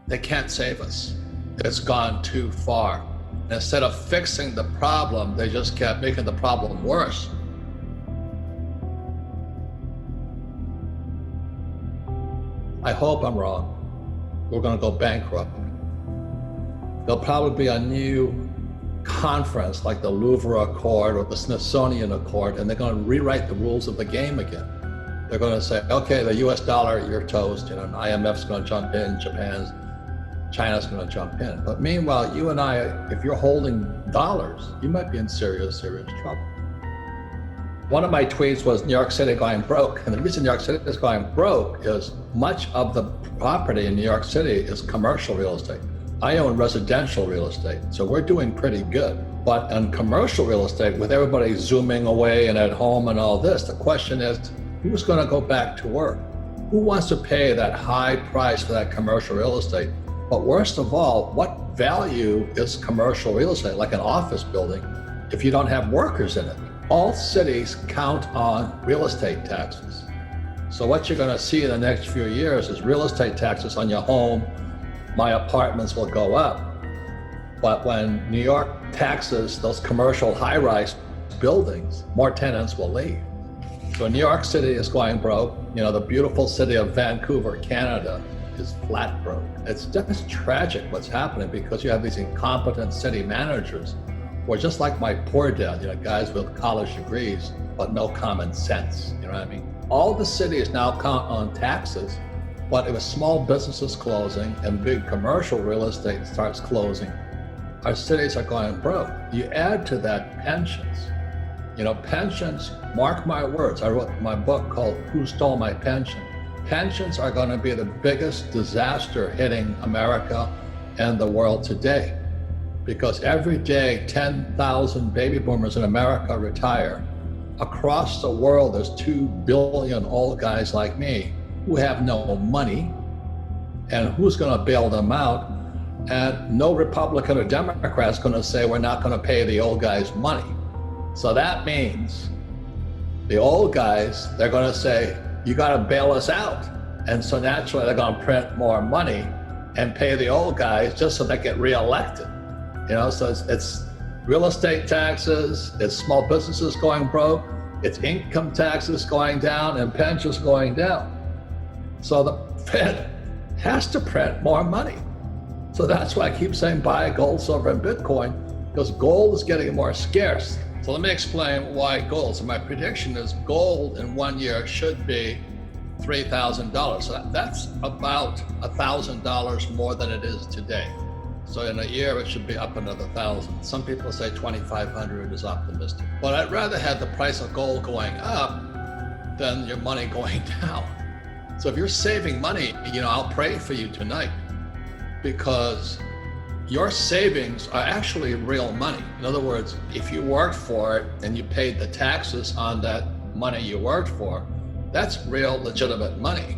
They can't save us. It's gone too far. Instead of fixing the problem, they just kept making the problem worse. I hope I'm wrong. We're going to go bankrupt. There'll probably be a new conference like the Louvre Accord or the Smithsonian Accord, and they're going to rewrite the rules of the game again. They're going to say, okay, the US dollar, you're toast, and IMF's going to jump in, China's going to jump in. But meanwhile, you and I, if you're holding dollars, you might be in serious, serious trouble. One of my tweets was New York City going broke. And the reason New York City is going broke is much of the property in New York City is commercial real estate. I own residential real estate, so we're doing pretty good. But in commercial real estate, with everybody zooming away and at home and all this, the question is, who's going to go back to work? Who wants to pay that high price for that commercial real estate? But worst of all, what value is commercial real estate, like an office building, if you don't have workers in it? All cities count on real estate taxes. So what you're going to see in the next few years is real estate taxes on your home. My apartments will go up. But when New York taxes those commercial high-rise buildings, more tenants will leave. So New York City is going broke. The beautiful city of Vancouver, Canada, is flat broke. It's just tragic what's happening because you have these incompetent city managers who are just like my poor dad, guys with college degrees, but no common sense, you know what I mean? All the cities now count on taxes, but if small businesses closing and big commercial real estate starts closing, our cities are going broke. You add to that pensions. Pensions, mark my words, I wrote my book called Who Stole My Pension? Pensions are going to be the biggest disaster hitting America and the world today. Because every day 10,000 baby boomers in America retire. Across the world, there's 2 billion old guys like me who have no money, and who's going to bail them out? And no Republican or Democrat is going to say we're not going to pay the old guys money. So that means the old guys, they're going to say, you got to bail us out. And so naturally they're going to print more money and pay the old guys just so they get reelected. So it's real estate taxes, it's small businesses going broke, it's income taxes going down, and pensions going down. So the Fed has to print more money. So that's why I keep saying buy gold, silver, and Bitcoin, because gold is getting more scarce. So let me explain why gold. So my prediction is gold in 1 year should be $3,000. So that's about $1,000 more than it is today. So in a year, it should be up another 1,000. Some people say 2,500 is optimistic. But I'd rather have the price of gold going up than your money going down. So if you're saving money, I'll pray for you tonight, because your savings are actually real money. In other words, if you worked for it and you paid the taxes on that money you worked for, that's real legitimate money.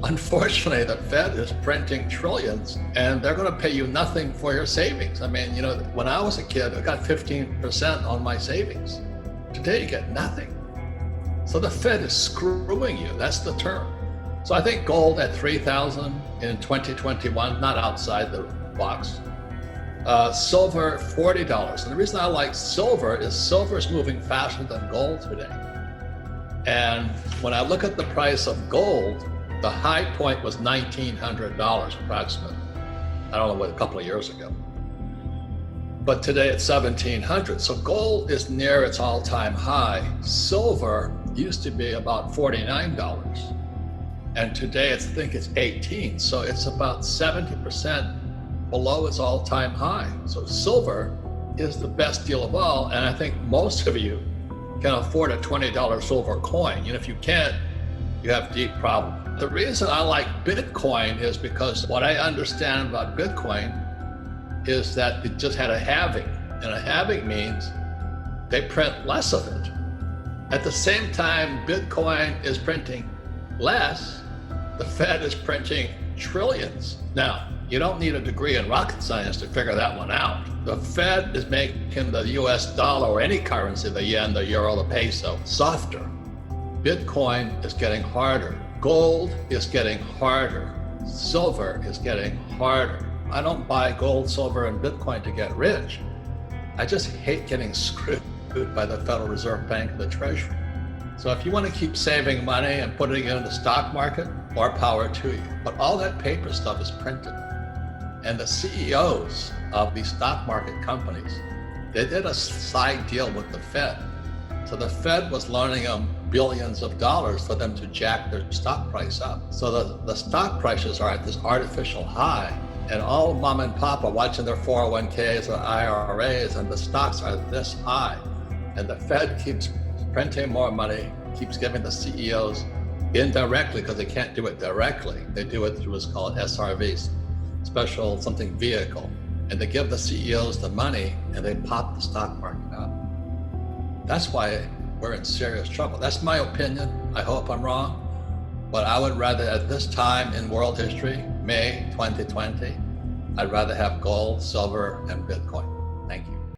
Unfortunately, the Fed is printing trillions, and they're going to pay you nothing for your savings. I mean, when I was a kid, I got 15% on my savings. Today, you get nothing. So the Fed is screwing you. That's the term. So I think gold at 3,000 in 2021, not outside the box. Silver, $40. And the reason I like silver is moving faster than gold today. And when I look at the price of gold, the high point was $1,900 approximately. I don't know what, a couple of years ago. But today it's $1,700. So gold is near its all-time high. Silver used to be about $49. And today I think it's 18. So it's about 70% below its all-time high. So silver is the best deal of all. And I think most of you can afford a $20 silver coin. And if you can't, you have deep problems. The reason I like Bitcoin is because what I understand about Bitcoin is that it just had a halving. And a halving means they print less of it. At the same time, Bitcoin is printing less, the Fed is printing trillions. Now, you don't need a degree in rocket science to figure that one out. The Fed is making the US dollar or any currency, the yen, the euro, the peso, softer. Bitcoin is getting harder. Gold is getting harder. silver is getting harder. I don't buy gold, silver, and Bitcoin to get rich. I just hate getting screwed by the Federal Reserve Bank and the Treasury. So if you want to keep saving money and putting it in the stock market, more power to you. But all that paper stuff is printed. And the CEOs of these stock market companies, they did a side deal with the Fed. So the Fed was loaning them billions of dollars for them to jack their stock price up. So the stock prices are at this artificial high, and all mom and pop are watching their 401ks or IRAs, and the stocks are this high. And the Fed keeps printing more money, keeps giving the CEOs indirectly, because they can't do it directly. They do it through what's called SRVs, special something vehicle. And they give the CEOs the money and they pop the stock market up. That's why we're in serious trouble. That's my opinion. I hope I'm wrong. But I would rather, at this time in world history, May 2020, I'd rather have gold, silver, and Bitcoin. Thank you.